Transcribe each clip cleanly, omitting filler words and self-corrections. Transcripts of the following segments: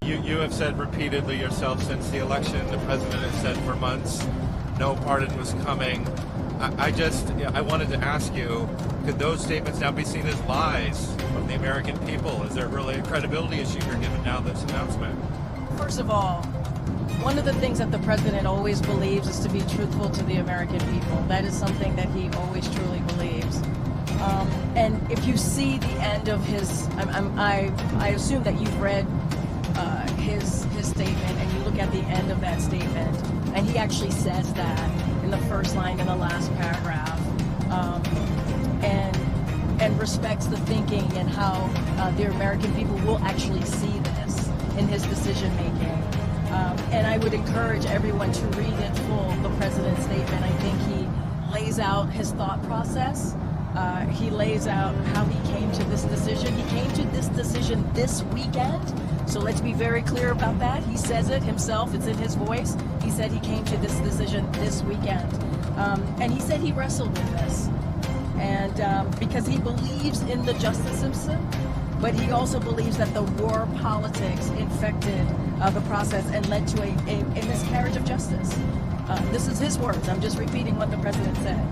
You have said repeatedly yourself since the election, the president has said for months, no pardon was coming. I wanted to ask you, could those statements now be seen as lies from the American people? Is there really a credibility issue here given now this announcement? First of all, one of the things that the president always believes is to be truthful to the American people. That is something that he always truly believes. And if you see the end of his, I assume that you've read his statement, and you look at the end of that statement, and he actually says that in the first line in the last paragraph, and respects the thinking and how the American people will actually see this in his decision making. And I would encourage everyone to read in full the president's statement. I think he lays out his thought process. He lays out how he came to this decision. He came to this decision this weekend. So let's be very clear about that. He says it himself. It's in his voice. He said he came to this decision this weekend. And he said he wrestled with this. And because he believes in the justice system, but he also believes that the war politics infected the process and led to a miscarriage of justice. This is his words. I'm just repeating what the president said.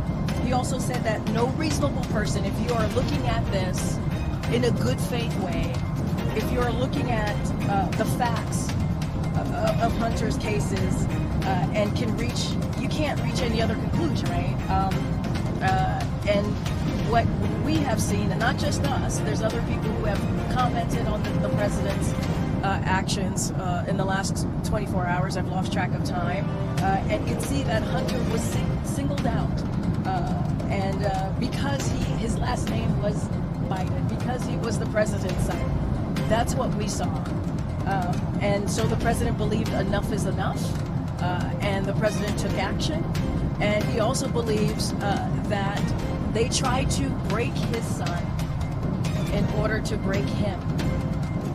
He also said that no reasonable person, if you are looking at this in a good faith way, if you're looking at the facts of Hunter's cases and you can't reach any other conclusion, right? And what we have seen, and not just us, there's other people who have commented on the president's actions in the last 24 hours. I've lost track of time. And you can see that Hunter was singled out. And because his last name was Biden, because he was the president's son. That's what we saw. And so the president believed enough is enough. And the president took action. And he also believes that they tried to break his son in order to break him.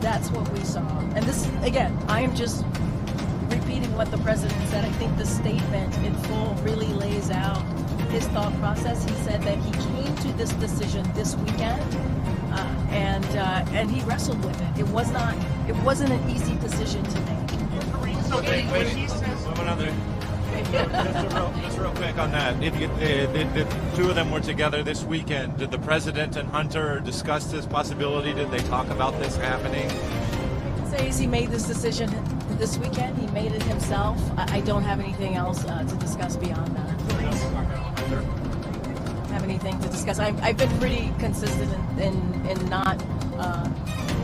That's what we saw. And this, again, I am just repeating what the president said. I think the statement in full really lays out his thought process. He said that he came to this decision this weekend, and he wrestled with it. It wasn't an easy decision to make. Just real quick on that. The two of them were together this weekend. Did the president and Hunter discuss this possibility? Did they talk about this happening? Says he made this decision this weekend. He made it himself. I don't have anything else to discuss beyond that. Have anything to discuss. I've been pretty consistent in not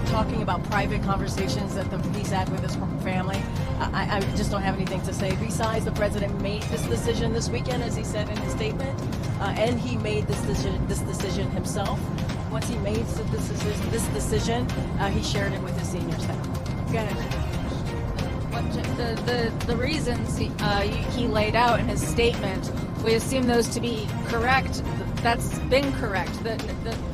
talking about private conversations that he's had with his family. I just don't have anything to say. Besides, the president made this decision this weekend, as he said in his statement, and he made this decision himself. Once he made this decision, he shared it with his senior staff. Go ahead. The reasons he laid out in his statement, we assume those to be correct. That's been correct.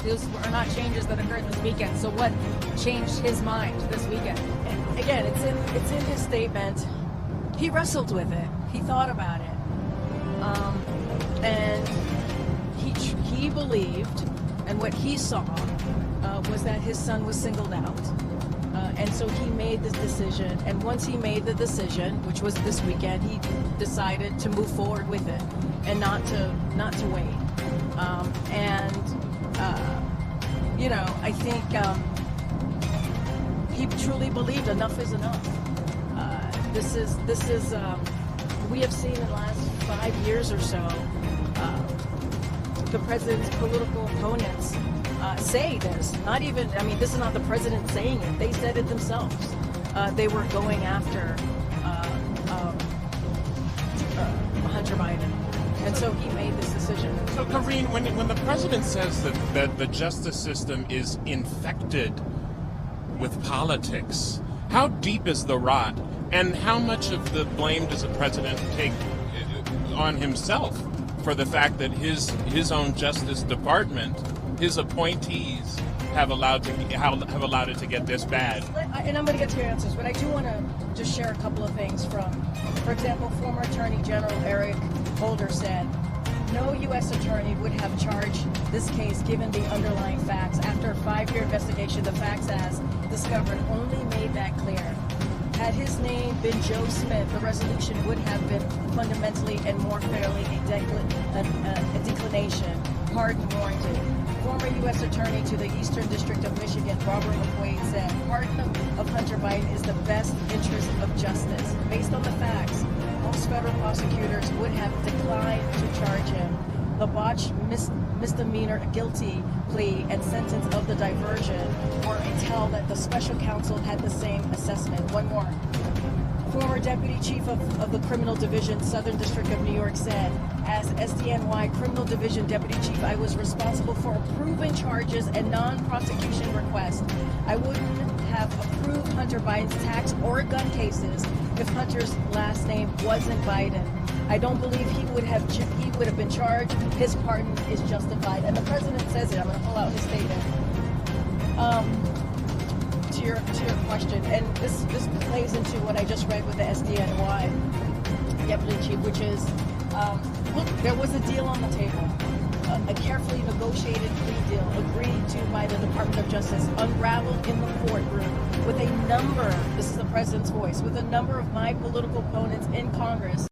Those are not changes that occurred this weekend. So what changed his mind this weekend? And again, it's in his statement. He wrestled with it. He thought about it, and he believed, and what he saw was that his son was singled out. And so he made this decision, and once he made the decision, which was this weekend, he decided to move forward with it and not to wait. I think he truly believed enough is enough. This is we have seen in the last 5 years or so the president's political opponents say this. This is not the president saying it. They said it themselves. They were going after Hunter Biden. And so he made this decision. So, Karine, when the president says that the justice system is infected with politics, how deep is the rot? And how much of the blame does the president take on himself for the fact that his own Justice Department, his appointees, have allowed it to get this bad? And I'm going to get to your answers, but I do want to just share a couple of things from, for example, former Attorney General Eric Holder said, no U.S. attorney would have charged this case given the underlying facts. After a 5-year investigation, the facts as discovered only made that clear. Had his name been Joe Smith, the resolution would have been fundamentally and more fairly a declination, pardon warranted. Former U.S. Attorney to the Eastern District of Michigan, Robert McQuaid, said, pardon of Hunter Biden is the best interest of justice. Based on the facts, most federal prosecutors would have declined to charge him. The botched misdemeanor guilty plea and sentence of the diversion were a tell that the special counsel had the same assessment. One more. Former Deputy Chief of the Criminal Division, Southern District of New York, said, as SDNY Criminal Division Deputy Chief, I was responsible for approving charges and non-prosecution requests. I wouldn't have approved Hunter Biden's tax or gun cases if Hunter's last name wasn't Biden. I don't believe he would have been charged. His pardon is justified. And the president says it. I'm going to pull out his statement. To your question, and this plays into what I just read with the SDNY Deputy Chief, which is, look, there was a deal on the table, a carefully negotiated plea deal agreed to by the Department of Justice, unraveled in the courtroom with a number, this is the president's voice, with a number of my political opponents in Congress